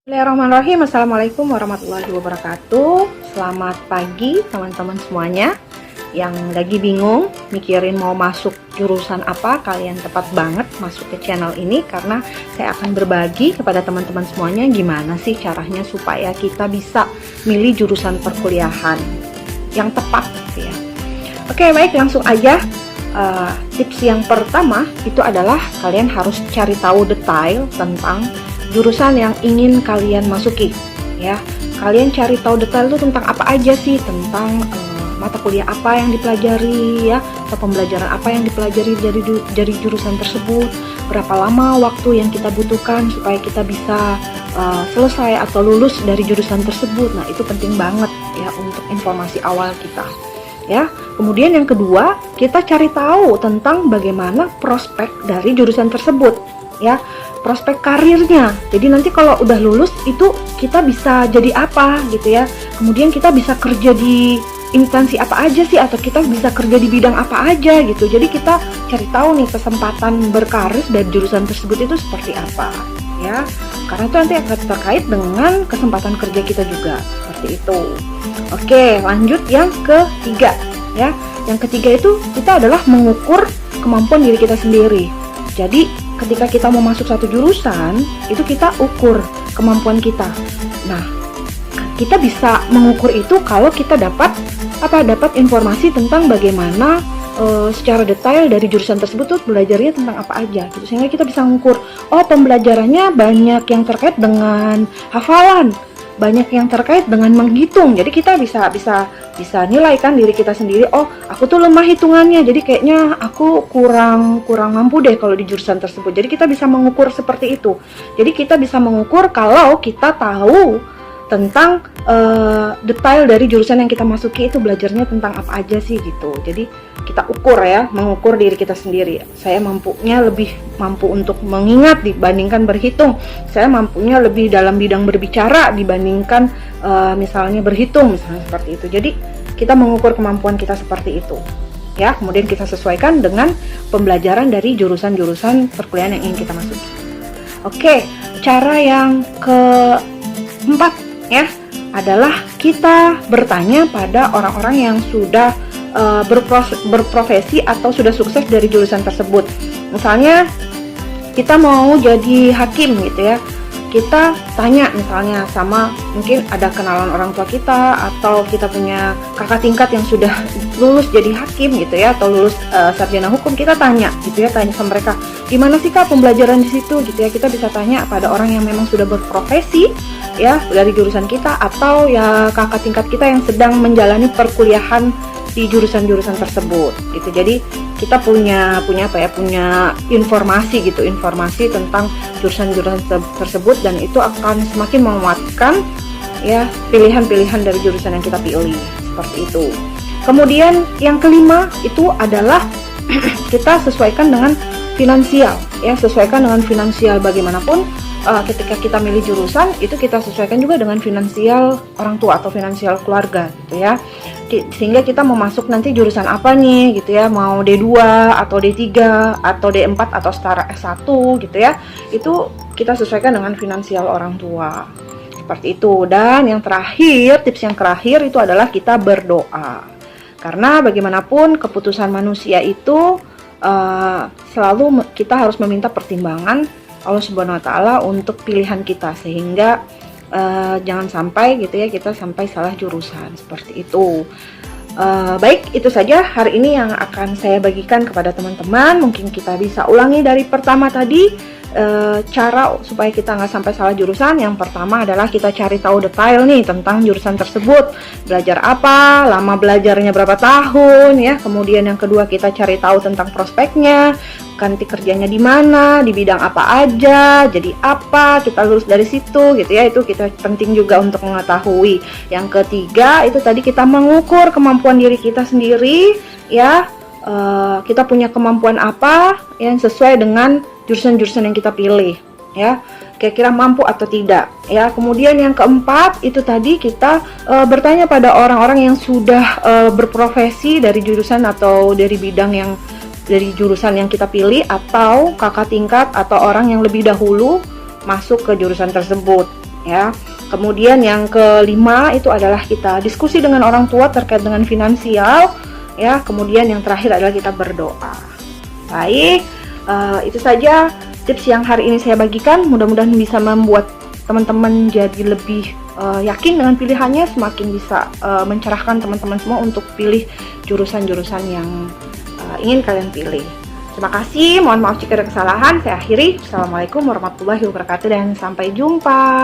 Bismillahirrahmanirrahim. Assalamualaikum warahmatullahi wabarakatuh. Selamat pagi teman-teman semuanya yang lagi bingung mikirin mau masuk jurusan apa. Kalian tepat banget masuk ke channel ini karena saya akan berbagi kepada teman-teman semuanya gimana sih caranya supaya kita bisa milih jurusan perkuliahan yang tepat gitu ya. Oke, baik, langsung aja. Tips yang pertama itu adalah kalian harus cari tahu detail tentang jurusan yang ingin kalian masuki ya. Kalian cari tahu detail itu tentang apa aja sih, tentang mata kuliah apa yang dipelajari ya, atau pembelajaran apa yang dipelajari dari jurusan tersebut, berapa lama waktu yang kita butuhkan supaya kita bisa selesai atau lulus dari jurusan tersebut. Nah, itu penting banget ya untuk informasi awal kita ya. Kemudian yang kedua, kita cari tahu tentang bagaimana prospek dari jurusan tersebut ya, prospek karirnya. Jadi nanti kalau udah lulus itu kita bisa jadi apa gitu ya. Kemudian kita bisa kerja di instansi apa aja sih, atau kita bisa kerja di bidang apa aja gitu. Jadi kita cari tahu nih kesempatan berkarir dari jurusan tersebut itu seperti apa ya. Karena itu nanti akan terkait dengan kesempatan kerja kita juga, seperti itu. Oke, lanjut yang ketiga ya. Yang ketiga itu kita adalah mengukur kemampuan diri kita sendiri. Jadi ketika kita mau masuk satu jurusan, itu kita ukur kemampuan kita. Nah, kita bisa mengukur itu kalau kita dapat informasi tentang bagaimana secara detail dari jurusan tersebut tuh belajarnya tentang apa aja gitu. Sehingga kita bisa mengukur, oh pembelajarannya banyak yang terkait dengan hafalan, banyak yang terkait dengan menghitung. Jadi kita bisa nilai kan diri kita sendiri, oh aku tuh lemah hitungannya, jadi kayaknya aku kurang mampu deh kalau di jurusan tersebut. Jadi kita bisa mengukur seperti itu. Jadi kita bisa mengukur kalau kita tahu tentang detail dari jurusan yang kita masuki itu belajarnya tentang apa aja sih gitu. Jadi kita ukur ya, mengukur diri kita sendiri. Saya lebih mampu untuk mengingat dibandingkan berhitung. Saya mampunya lebih dalam bidang berbicara dibandingkan misalnya berhitung, misalnya seperti itu. Jadi kita mengukur kemampuan kita seperti itu ya. Kemudian kita sesuaikan dengan pembelajaran dari jurusan-jurusan perkuliahan yang ingin kita masuki. Oke, cara yang keempat ya adalah kita bertanya pada orang-orang yang sudah berprofesi atau sudah sukses dari jurusan tersebut. Misalnya kita mau jadi hakim gitu ya, kita tanya misalnya sama, mungkin ada kenalan orang tua kita, atau kita punya kakak tingkat yang sudah lulus jadi hakim gitu ya, atau lulus sarjana hukum. Kita tanya gitu ya, tanya sama mereka, gimana sih kak pembelajaran di situ gitu ya. Kita bisa tanya pada orang yang memang sudah berprofesi ya dari jurusan kita, atau ya kakak tingkat kita yang sedang menjalani perkuliahan di jurusan-jurusan tersebut gitu. Jadi kita punya informasi gitu, informasi tentang jurusan-jurusan tersebut, dan itu akan semakin menguatkan ya pilihan-pilihan dari jurusan yang kita pilih, seperti itu. Kemudian yang kelima itu adalah kita sesuaikan dengan finansial ya, sesuaikan dengan finansial. Bagaimanapun ketika kita milih jurusan itu kita sesuaikan juga dengan finansial orang tua atau finansial keluarga gitu ya. Sehingga kita mau masuk nanti jurusan apa nih gitu ya, mau D2 atau D3 atau D4 atau setara S1 gitu ya, itu kita sesuaikan dengan finansial orang tua, seperti itu. Dan yang terakhir, tips yang terakhir itu adalah kita berdoa. Karena bagaimanapun keputusan manusia itu selalu kita harus meminta pertimbangan Allah Subhanahu wa Ta'ala untuk pilihan kita, sehingga jangan sampai gitu ya kita sampai salah jurusan, seperti itu. Baik, itu saja hari ini yang akan saya bagikan kepada teman-teman. Mungkin kita bisa ulangi dari pertama tadi, cara supaya kita nggak sampai salah jurusan. Yang pertama adalah kita cari tahu detail nih tentang jurusan tersebut, belajar apa, lama belajarnya berapa tahun ya. Kemudian yang kedua, kita cari tahu tentang prospeknya, nanti kerjanya di mana, di bidang apa aja, jadi apa, kita lulus dari situ gitu ya. Itu kita penting juga untuk mengetahui. Yang ketiga itu tadi kita mengukur kemampuan diri kita sendiri ya. Kita punya kemampuan apa yang sesuai dengan jurusan-jurusan yang kita pilih ya, kira-kira mampu atau tidak ya. Kemudian yang keempat itu tadi kita bertanya pada orang-orang yang sudah berprofesi dari jurusan atau dari bidang yang dari jurusan yang kita pilih, atau kakak tingkat atau orang yang lebih dahulu masuk ke jurusan tersebut ya. Kemudian yang kelima itu adalah kita diskusi dengan orang tua terkait dengan finansial, ya. Kemudian yang terakhir adalah kita berdoa. Baik, itu saja tips yang hari ini saya bagikan. Mudah-mudahan bisa membuat teman-teman jadi lebih yakin dengan pilihannya, semakin bisa mencerahkan teman-teman semua untuk pilih jurusan-jurusan yang ingin kalian pilih. Terima kasih, mohon maaf jika ada kesalahan. Saya akhiri. Assalamualaikum warahmatullahi wabarakatuh dan sampai jumpa.